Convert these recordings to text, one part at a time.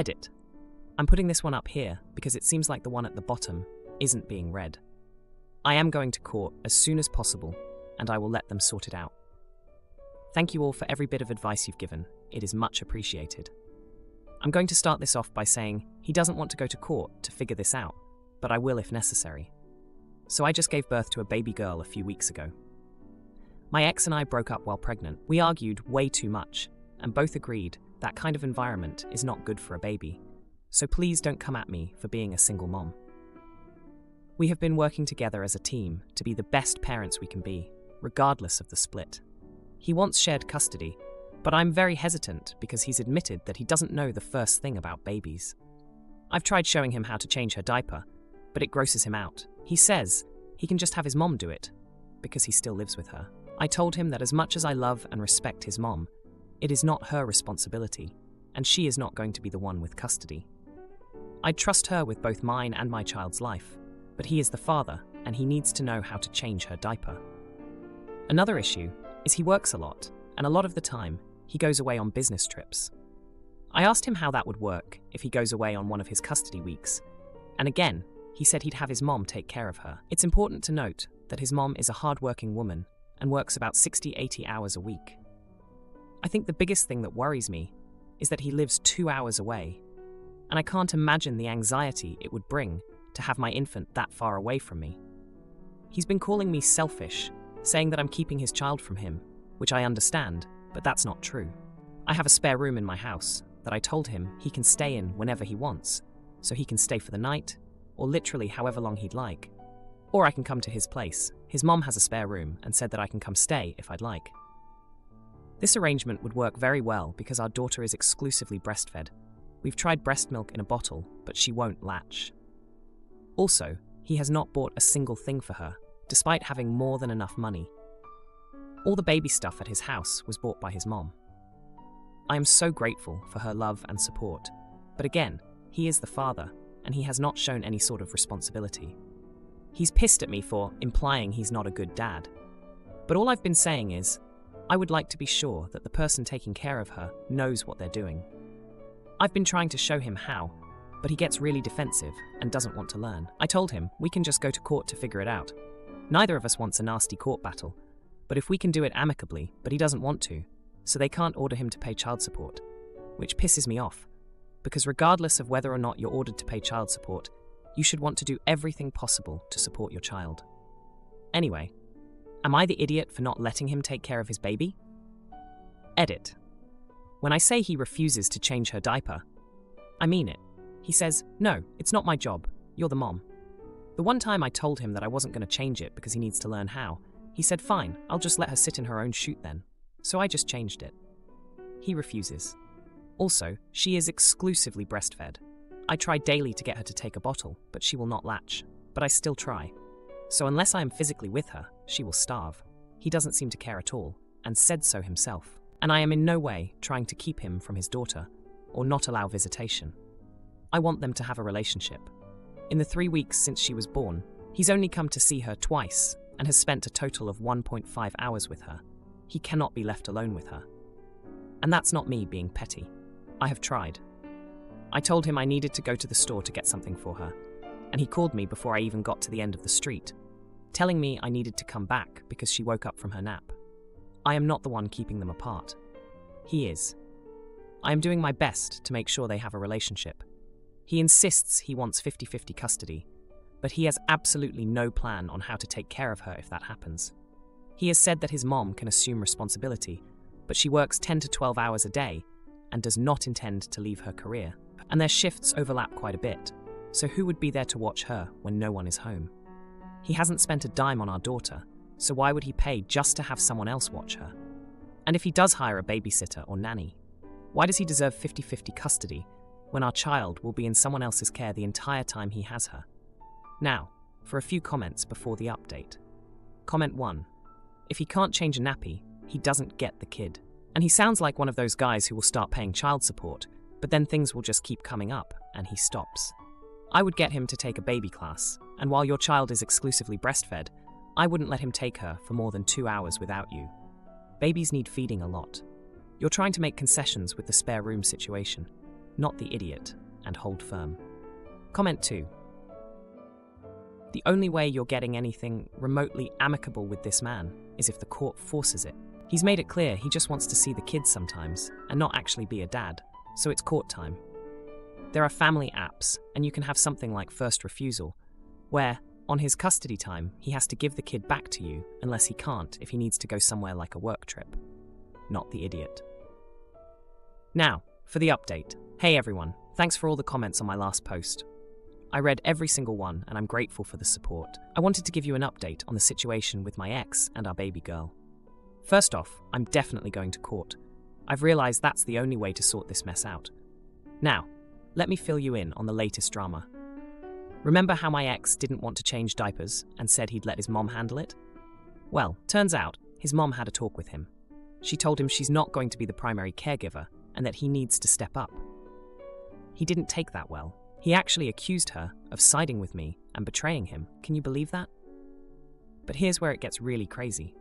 Edit. I'm putting this one up here because it seems like the one at the bottom isn't being read. I am going to court as soon as possible, and I will let them sort it out. Thank you all for every bit of advice you've given. It is much appreciated. I'm going to start this off by saying he doesn't want to go to court to figure this out, but I will if necessary. So I just gave birth to a baby girl a few weeks ago. My ex and I broke up while pregnant. We argued way too much, and both agreed that kind of environment is not good for a baby. So please don't come at me for being a single mom. We have been working together as a team to be the best parents we can be, regardless of the split. He wants shared custody, but I'm very hesitant because he's admitted that he doesn't know the first thing about babies. I've tried showing him how to change her diaper, but it grosses him out. He says he can just have his mom do it, because he still lives with her. I told him that as much as I love and respect his mom, it is not her responsibility, and she is not going to be the one with custody. I trust her with both mine and my child's life, but he is the father, and he needs to know how to change her diaper. Another issue is he works a lot, and a lot of the time, he goes away on business trips. I asked him how that would work if he goes away on one of his custody weeks, and again, he said he'd have his mom take care of her. It's important to note that his mom is a hard-working woman and works about 60-80 hours a week. I think the biggest thing that worries me is that he lives 2 hours away, and I can't imagine the anxiety it would bring to have my infant that far away from me. He's been calling me selfish, saying that I'm keeping his child from him, which I understand, but that's not true. I have a spare room in my house that I told him he can stay in whenever he wants, so he can stay for the night, or literally however long he'd like. Or I can come to his place. His mom has a spare room and said that I can come stay if I'd like. This arrangement would work very well because our daughter is exclusively breastfed. We've tried breast milk in a bottle, but she won't latch. Also, he has not bought a single thing for her, despite having more than enough money. All the baby stuff at his house was bought by his mom. I am so grateful for her love and support, but again, he is the father, and he has not shown any sort of responsibility. He's pissed at me for implying he's not a good dad. But all I've been saying is, I would like to be sure that the person taking care of her knows what they're doing. I've been trying to show him how, but he gets really defensive and doesn't want to learn. I told him we can just go to court to figure it out. Neither of us wants a nasty court battle, but if we can do it amicably, but he doesn't want to, so they can't order him to pay child support, which pisses me off, because regardless of whether or not you're ordered to pay child support, you should want to do everything possible to support your child. Anyway, am I the idiot for not letting him take care of his baby? Edit. When I say he refuses to change her diaper, I mean it. He says, no, it's not my job, you're the mom. The one time I told him that I wasn't going to change it because he needs to learn how, he said fine, I'll just let her sit in her own chute then. So I just changed it. He refuses. Also, she is exclusively breastfed. I try daily to get her to take a bottle, but she will not latch. But I still try. So unless I am physically with her, she will starve. He doesn't seem to care at all, and said so himself. And I am in no way trying to keep him from his daughter, or not allow visitation. I want them to have a relationship. In the 3 weeks since she was born, he's only come to see her twice, and has spent a total of 1.5 hours with her. He cannot be left alone with her. And that's not me being petty. I have tried. I told him I needed to go to the store to get something for her, and he called me before I even got to the end of the street, telling me I needed to come back because she woke up from her nap. I am not the one keeping them apart. He is. I am doing my best to make sure they have a relationship. He insists he wants 50-50 custody, but he has absolutely no plan on how to take care of her if that happens. He has said that his mom can assume responsibility, but she works 10 to 12 hours a day and does not intend to leave her career. And their shifts overlap quite a bit, so who would be there to watch her when no one is home? He hasn't spent a dime on our daughter, so why would he pay just to have someone else watch her? And if he does hire a babysitter or nanny, why does he deserve 50-50 custody when our child will be in someone else's care the entire time he has her? Now, for a few comments before the update. Comment 1. If he can't change a nappy, he doesn't get the kid. And he sounds like one of those guys who will start paying child support, but then things will just keep coming up, and he stops. I would get him to take a baby class, and while your child is exclusively breastfed, I wouldn't let him take her for more than 2 hours without you. Babies need feeding a lot. You're trying to make concessions with the spare room situation. not the idiot, and hold firm. Comment 2. The only way you're getting anything remotely amicable with this man is if the court forces it. He's made it clear he just wants to see the kids sometimes and not actually be a dad, so it's court time. There are family apps, and you can have something like first refusal, where, on his custody time, he has to give the kid back to you unless he can't if he needs to go somewhere like a work trip. Not the idiot. Now, for the update. Hey everyone, thanks for all the comments on my last post. I read every single one and I'm grateful for the support. I wanted to give you an update on the situation with my ex and our baby girl. First off, I'm definitely going to court. I've realized that's the only way to sort this mess out. Now, let me fill you in on the latest drama. Remember how my ex didn't want to change diapers and said he'd let his mom handle it? Well, turns out his mom had a talk with him. She told him she's not going to be the primary caregiver and that he needs to step up. He didn't take that well. He actually accused her of siding with me and betraying him. Can you believe that? But here's where it gets really crazy.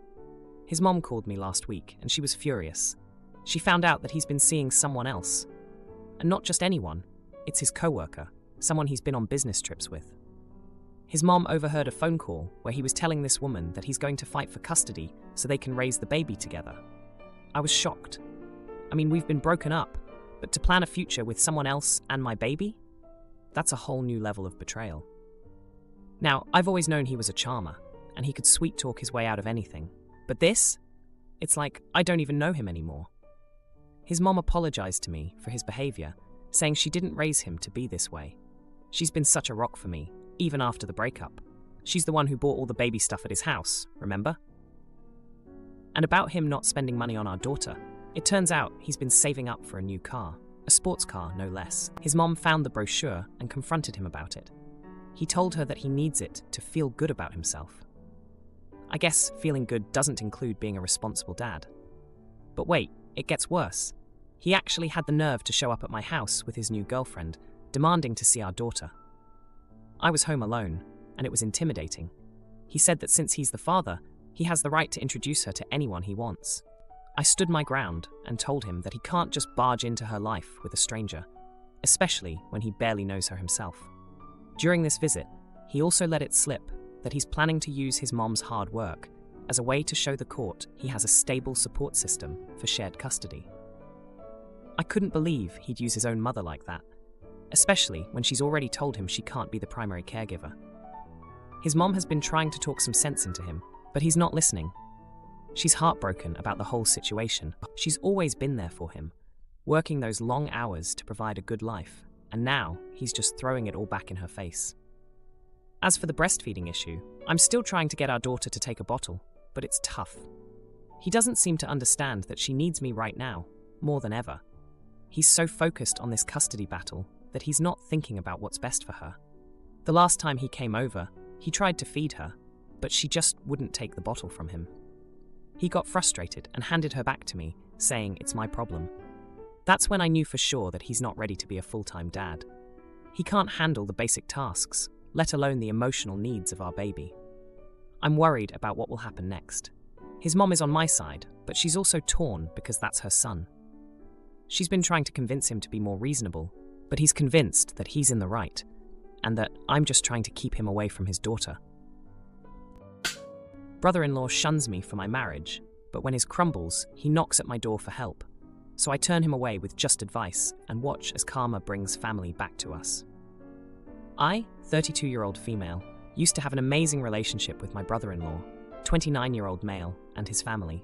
His mom called me last week and she was furious. She found out that he's been seeing someone else. And not just anyone, it's his coworker, someone he's been on business trips with. His mom overheard a phone call where he was telling this woman that he's going to fight for custody so they can raise the baby together. I was shocked. I mean, we've been broken up, but to plan a future with someone else and my baby? That's a whole new level of betrayal. Now, I've always known he was a charmer, and he could sweet talk his way out of anything. But this? It's like I don't even know him anymore. His mom apologized to me for his behavior, saying she didn't raise him to be this way. She's been such a rock for me, even after the breakup. She's the one who bought all the baby stuff at his house, remember? And about him not spending money on our daughter, it turns out he's been saving up for a new car. A sports car, no less. His mom found the brochure and confronted him about it. He told her that he needs it to feel good about himself. I guess feeling good doesn't include being a responsible dad. But wait, it gets worse. He actually had the nerve to show up at my house with his new girlfriend, demanding to see our daughter. I was home alone, and it was intimidating. He said that since he's the father, he has the right to introduce her to anyone he wants. I stood my ground and told him that he can't just barge into her life with a stranger, especially when he barely knows her himself. During this visit, he also let it slip that he's planning to use his mom's hard work as a way to show the court he has a stable support system for shared custody. I couldn't believe he'd use his own mother like that, especially when she's already told him she can't be the primary caregiver. His mom has been trying to talk some sense into him, but he's not listening. She's heartbroken about the whole situation. She's always been there for him, working those long hours to provide a good life, and now he's just throwing it all back in her face. As for the breastfeeding issue, I'm still trying to get our daughter to take a bottle, but it's tough. He doesn't seem to understand that she needs me right now, more than ever. He's so focused on this custody battle that he's not thinking about what's best for her. The last time he came over, he tried to feed her, but she just wouldn't take the bottle from him. He got frustrated and handed her back to me, saying it's my problem. That's when I knew for sure that he's not ready to be a full-time dad. He can't handle the basic tasks, let alone the emotional needs of our baby. I'm worried about what will happen next. His mom is on my side, but she's also torn because that's her son. She's been trying to convince him to be more reasonable, but he's convinced that he's in the right, and that I'm just trying to keep him away from his daughter. Brother-in-law shuns me for my marriage, but when his crumbles, he knocks at my door for help. So I turn him away with just advice and watch as karma brings family back to us. I, 32-year-old female, used to have an amazing relationship with my brother-in-law, 29-year-old male, and his family,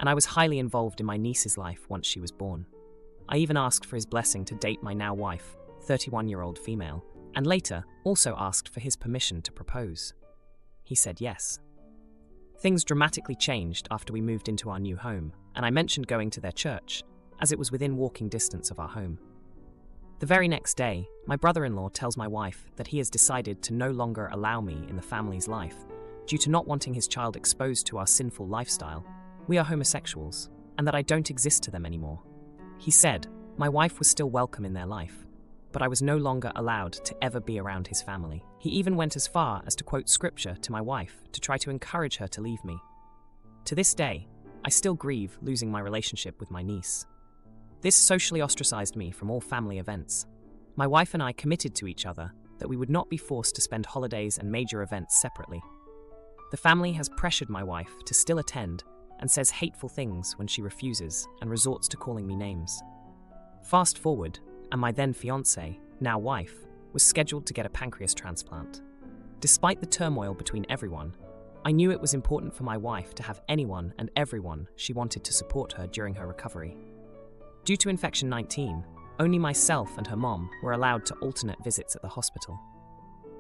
and I was highly involved in my niece's life once she was born. I even asked for his blessing to date my now wife, 31-year-old female, and later also asked for his permission to propose. He said yes. Things dramatically changed after we moved into our new home, and I mentioned going to their church, as it was within walking distance of our home. The very next day, my brother-in-law tells my wife that he has decided to no longer allow me in the family's life due to not wanting his child exposed to our sinful lifestyle. We are homosexuals, and that I don't exist to them anymore. He said my wife was still welcome in their life, but I was no longer allowed to ever be around his family. He even went as far as to quote scripture to my wife to try to encourage her to leave me. To this day, I still grieve losing my relationship with my niece. This socially ostracized me from all family events. My wife and I committed to each other that we would not be forced to spend holidays and major events separately. The family has pressured my wife to still attend and says hateful things when she refuses and resorts to calling me names. Fast forward, and my then fiancé, now wife, was scheduled to get a pancreas transplant. Despite the turmoil between everyone, I knew it was important for my wife to have anyone and everyone she wanted to support her during her recovery. Due to infection 19, only myself and her mom were allowed to alternate visits at the hospital.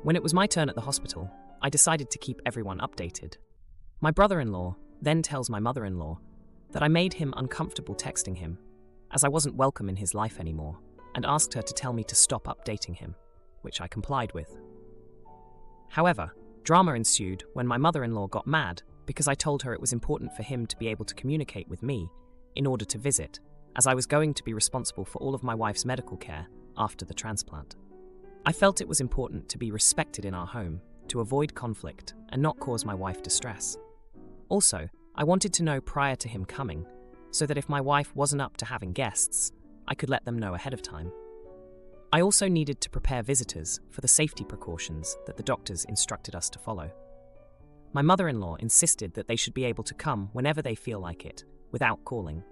When it was my turn at the hospital, I decided to keep everyone updated. My brother-in-law then tells my mother-in-law that I made him uncomfortable texting him, as I wasn't welcome in his life anymore, and asked her to tell me to stop updating him, which I complied with. However, drama ensued when my mother-in-law got mad because I told her it was important for him to be able to communicate with me in order to visit, as I was going to be responsible for all of my wife's medical care after the transplant. I felt it was important to be respected in our home, to avoid conflict and not cause my wife distress. Also, I wanted to know prior to him coming, so that if my wife wasn't up to having guests, I could let them know ahead of time. I also needed to prepare visitors for the safety precautions that the doctors instructed us to follow. My mother-in-law insisted that they should be able to come whenever they feel like it, without calling.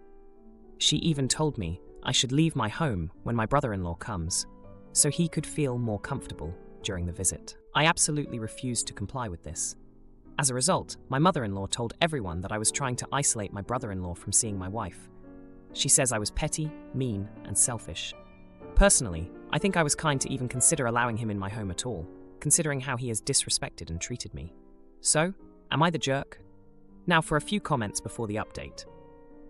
She even told me I should leave my home when my brother-in-law comes, so he could feel more comfortable during the visit. I absolutely refused to comply with this. As a result, my mother-in-law told everyone that I was trying to isolate my brother-in-law from seeing my wife. She says I was petty, mean, and selfish. Personally, I think I was kind to even consider allowing him in my home at all, considering how he has disrespected and treated me. So, am I the jerk? Now for a few comments before the update.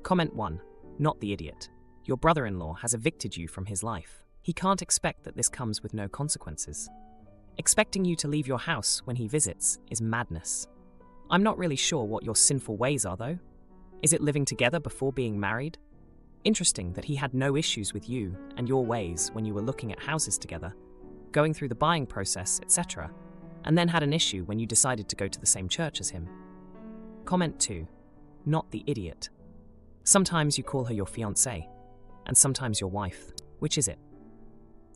Comment 1. Not the idiot. Your brother-in-law has evicted you from his life. He can't expect that this comes with no consequences. Expecting you to leave your house when he visits is madness. I'm not really sure what your sinful ways are, though. Is it living together before being married? Interesting that he had no issues with you and your ways when you were looking at houses together, going through the buying process, etc., and then had an issue when you decided to go to the same church as him. Comment 2. Not the idiot. Sometimes you call her your fiancée, and sometimes your wife. Which is it?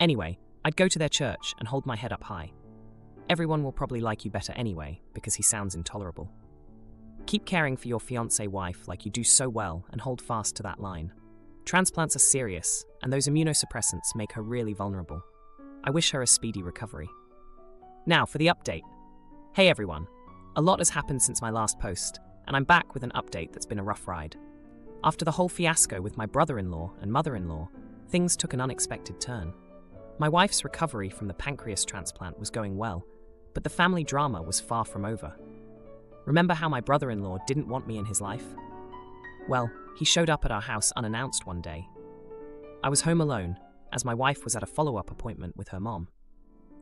Anyway, I'd go to their church and hold my head up high. Everyone will probably like you better anyway, because he sounds intolerable. Keep caring for your fiancée wife like you do so well and hold fast to that line. Transplants are serious, and those immunosuppressants make her really vulnerable. I wish her a speedy recovery. Now for the update. Hey everyone, a lot has happened since my last post, and I'm back with an update that's been a rough ride. After the whole fiasco with my brother-in-law and mother-in-law, things took an unexpected turn. My wife's recovery from the pancreas transplant was going well, but the family drama was far from over. Remember how my brother-in-law didn't want me in his life? Well, he showed up at our house unannounced one day. I was home alone, as my wife was at a follow-up appointment with her mom.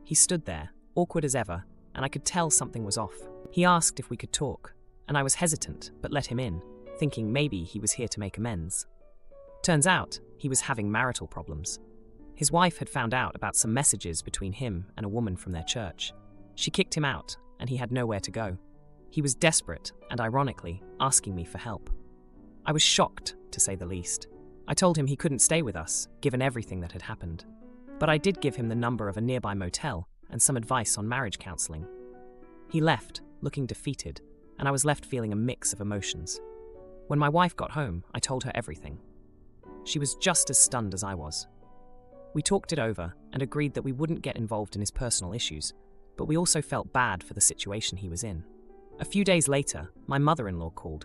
He stood there, awkward as ever, and I could tell something was off. He asked if we could talk, and I was hesitant but let him in, thinking maybe he was here to make amends. Turns out, he was having marital problems. His wife had found out about some messages between him and a woman from their church. She kicked him out, and he had nowhere to go. He was desperate and, ironically, asking me for help. I was shocked, to say the least. I told him he couldn't stay with us, given everything that had happened. But I did give him the number of a nearby motel and some advice on marriage counseling. He left, looking defeated, and I was left feeling a mix of emotions. When my wife got home, I told her everything. She was just as stunned as I was. We talked it over and agreed that we wouldn't get involved in his personal issues, but we also felt bad for the situation he was in. A few days later, my mother-in-law called.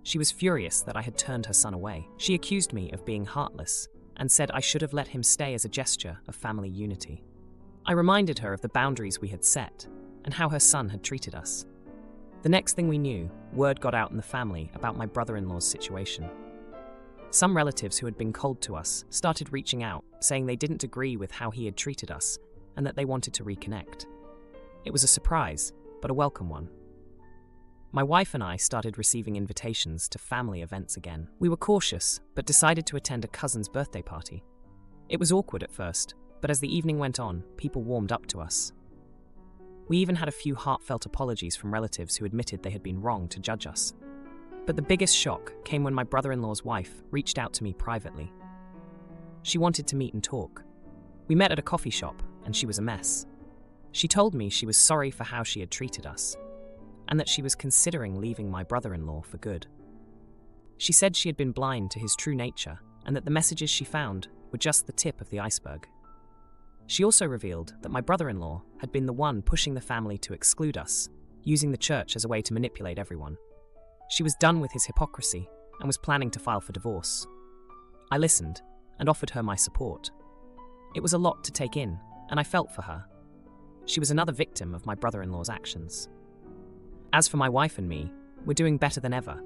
She was furious that I had turned her son away. She accused me of being heartless and said I should have let him stay as a gesture of family unity. I reminded her of the boundaries we had set and how her son had treated us. The next thing we knew, word got out in the family about my brother-in-law's situation. Some relatives who had been cold to us started reaching out, saying they didn't agree with how he had treated us and that they wanted to reconnect. It was a surprise, but a welcome one. My wife and I started receiving invitations to family events again. We were cautious, but decided to attend a cousin's birthday party. It was awkward at first, but as the evening went on, people warmed up to us. We even had a few heartfelt apologies from relatives who admitted they had been wrong to judge us. But the biggest shock came when my brother-in-law's wife reached out to me privately. She wanted to meet and talk. We met at a coffee shop, and she was a mess. She told me she was sorry for how she had treated us, and that she was considering leaving my brother-in-law for good. She said she had been blind to his true nature, and that the messages she found were just the tip of the iceberg. She also revealed that my brother-in-law had been the one pushing the family to exclude us, using the church as a way to manipulate everyone. She was done with his hypocrisy and was planning to file for divorce. I listened and offered her my support. It was a lot to take in, and I felt for her. She was another victim of my brother-in-law's actions. As for my wife and me, we're doing better than ever.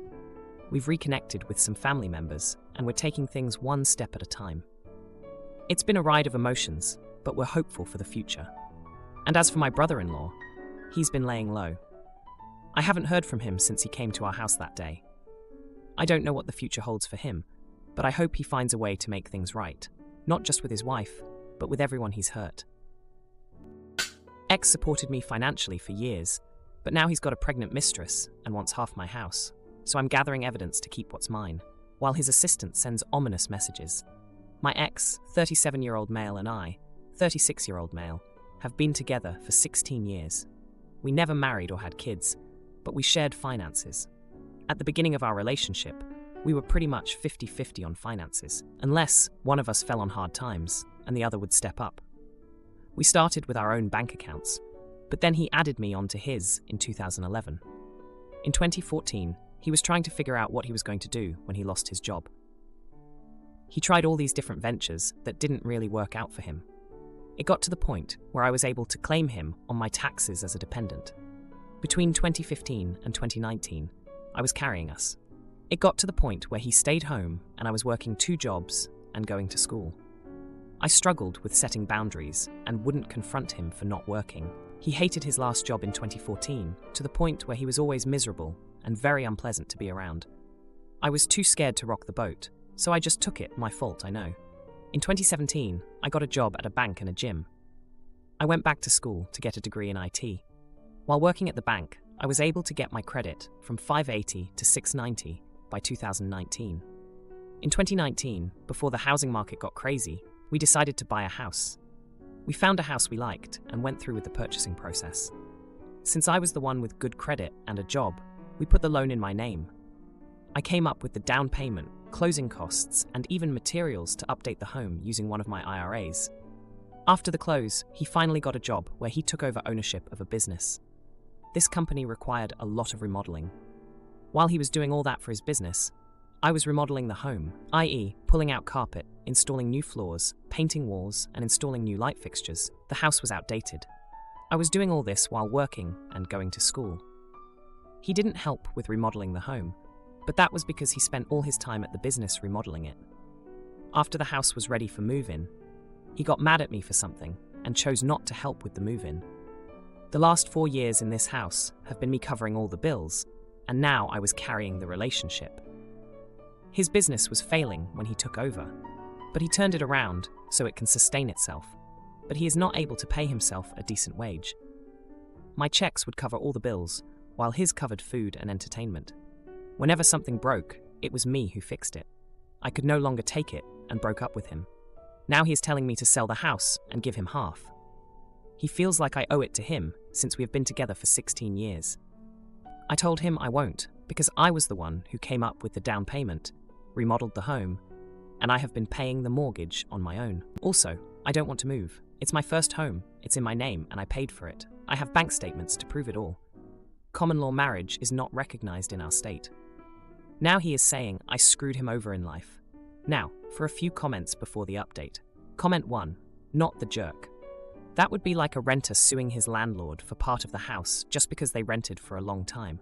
We've reconnected with some family members, and we're taking things one step at a time. It's been a ride of emotions, but we're hopeful for the future. And as for my brother-in-law, he's been laying low. I haven't heard from him since he came to our house that day. I don't know what the future holds for him, but I hope he finds a way to make things right, not just with his wife, but with everyone he's hurt. Ex supported me financially for years, but now he's got a pregnant mistress and wants half my house, so I'm gathering evidence to keep what's mine, while his assistant sends ominous messages. My ex, 37-year-old male, and I, 36-year-old male, have been together for 16 years. We never married or had kids, but we shared finances. At the beginning of our relationship, we were pretty much 50-50 on finances, unless one of us fell on hard times and the other would step up. We started with our own bank accounts, but then he added me onto his in 2011. In 2014, he was trying to figure out what he was going to do when he lost his job. He tried all these different ventures that didn't really work out for him. It got to the point where I was able to claim him on my taxes as a dependent. Between 2015 and 2019, I was carrying us. It got to the point where he stayed home and I was working 2 jobs and going to school. I struggled with setting boundaries and wouldn't confront him for not working. He hated his last job in 2014 to the point where he was always miserable and very unpleasant to be around. I was too scared to rock the boat, so I just took it, my fault, I know. In 2017, I got a job at a bank and a gym. I went back to school to get a degree in IT. While working at the bank, I was able to get my credit from 580 to 690 by 2019. In 2019, before the housing market got crazy, we decided to buy a house. We found a house we liked and went through with the purchasing process. Since I was the one with good credit and a job, we put the loan in my name. I came up with the down payment, closing costs, and even materials to update the home using one of my IRAs. After the close, he finally got a job where he took over ownership of a business. This company required a lot of remodeling. While he was doing all that for his business, I was remodeling the home, i.e., pulling out carpet, installing new floors, painting walls, and installing new light fixtures. The house was outdated. I was doing all this while working and going to school. He didn't help with remodeling the home, but that was because he spent all his time at the business remodeling it. After the house was ready for move-in, he got mad at me for something and chose not to help with the move-in. The last 4 years in this house have been me covering all the bills, and now I was carrying the relationship. His business was failing when he took over, but he turned it around so it can sustain itself, but he is not able to pay himself a decent wage. My checks would cover all the bills, while his covered food and entertainment. Whenever something broke, it was me who fixed it. I could no longer take it and broke up with him. Now he is telling me to sell the house and give him half. He feels like I owe it to him since we have been together for 16 years. I told him I won't because I was the one who came up with the down payment, remodeled the home, and I have been paying the mortgage on my own. Also, I don't want to move. It's my first home, it's in my name, and I paid for it. I have bank statements to prove it all. Common law marriage is not recognized in our state. Now he is saying I screwed him over in life. Now, for a few comments before the update. Comment 1. Not the jerk. That would be like a renter suing his landlord for part of the house just because they rented for a long time.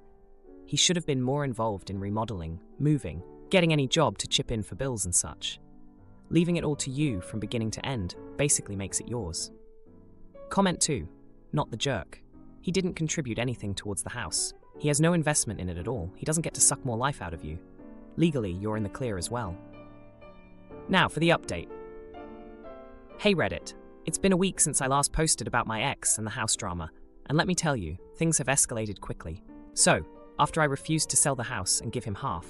He should have been more involved in remodeling, moving, getting any job to chip in for bills and such. Leaving it all to you from beginning to end basically makes it yours. Comment 2. Not the jerk. He didn't contribute anything towards the house. He has no investment in it at all. He doesn't get to suck more life out of you. Legally, you're in the clear as well. Now for the update. Hey Reddit. It's been a week since I last posted about my ex and the house drama, and let me tell you, things have escalated quickly. So, after I refused to sell the house and give him half,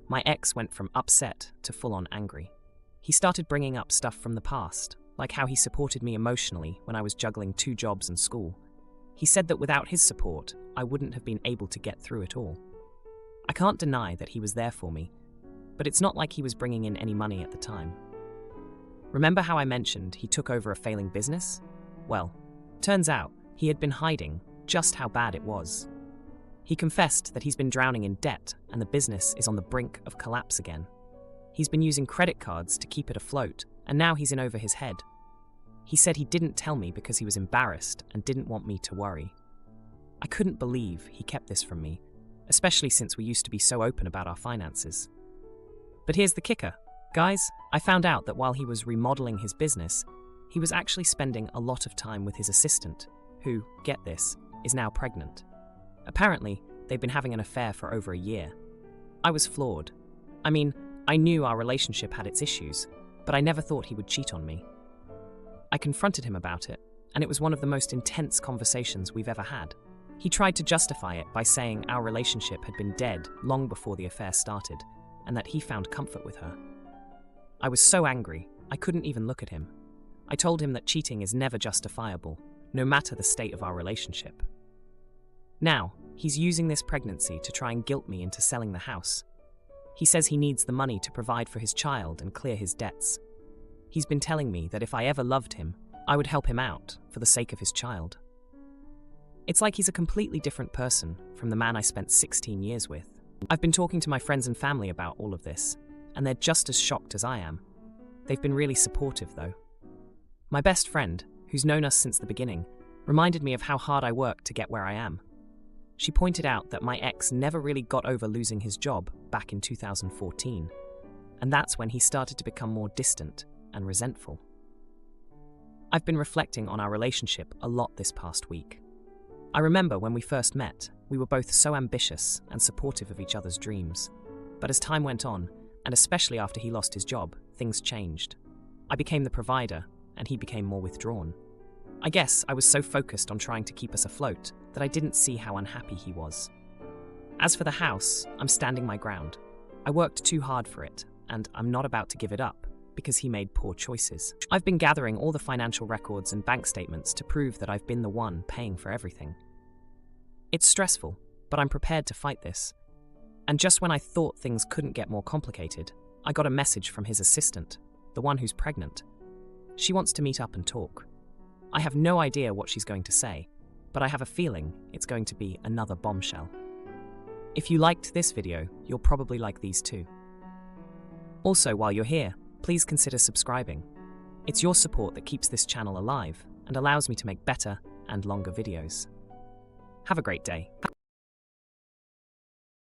my ex went from upset to full-on angry. He started bringing up stuff from the past, like how he supported me emotionally when I was juggling 2 jobs and school. He said that without his support, I wouldn't have been able to get through it all. I can't deny that he was there for me, but it's not like he was bringing in any money at the time. Remember how I mentioned he took over a failing business? Well, turns out he had been hiding just how bad it was. He confessed that he's been drowning in debt and the business is on the brink of collapse again. He's been using credit cards to keep it afloat, and now he's in over his head. He said he didn't tell me because he was embarrassed and didn't want me to worry. I couldn't believe he kept this from me, especially since we used to be so open about our finances. But here's the kicker. Guys, I found out that while he was remodeling his business, he was actually spending a lot of time with his assistant, who, get this, is now pregnant. Apparently, they've been having an affair for over a year. I was floored. I mean, I knew our relationship had its issues, but I never thought he would cheat on me. I confronted him about it, and it was one of the most intense conversations we've ever had. He tried to justify it by saying our relationship had been dead long before the affair started, and that he found comfort with her. I was so angry, I couldn't even look at him. I told him that cheating is never justifiable, no matter the state of our relationship. Now, he's using this pregnancy to try and guilt me into selling the house. He says he needs the money to provide for his child and clear his debts. He's been telling me that if I ever loved him, I would help him out for the sake of his child. It's like he's a completely different person from the man I spent 16 years with. I've been talking to my friends and family about all of this, and they're just as shocked as I am. They've been really supportive, though. My best friend, who's known us since the beginning, reminded me of how hard I worked to get where I am. She pointed out that my ex never really got over losing his job back in 2014, and that's when he started to become more distant and resentful. I've been reflecting on our relationship a lot this past week. I remember when we first met, we were both so ambitious and supportive of each other's dreams. But as time went on, and especially after he lost his job, things changed. I became the provider, and he became more withdrawn. I guess I was so focused on trying to keep us afloat that I didn't see how unhappy he was. As for the house, I'm standing my ground. I worked too hard for it, and I'm not about to give it up because he made poor choices. I've been gathering all the financial records and bank statements to prove that I've been the one paying for everything. It's stressful, but I'm prepared to fight this. And just when I thought things couldn't get more complicated, I got a message from his assistant, the one who's pregnant. She wants to meet up and talk. I have no idea what she's going to say, but I have a feeling it's going to be another bombshell. If you liked this video, you'll probably like these too. Also, while you're here, please consider subscribing. It's your support that keeps this channel alive and allows me to make better and longer videos. Have a great day.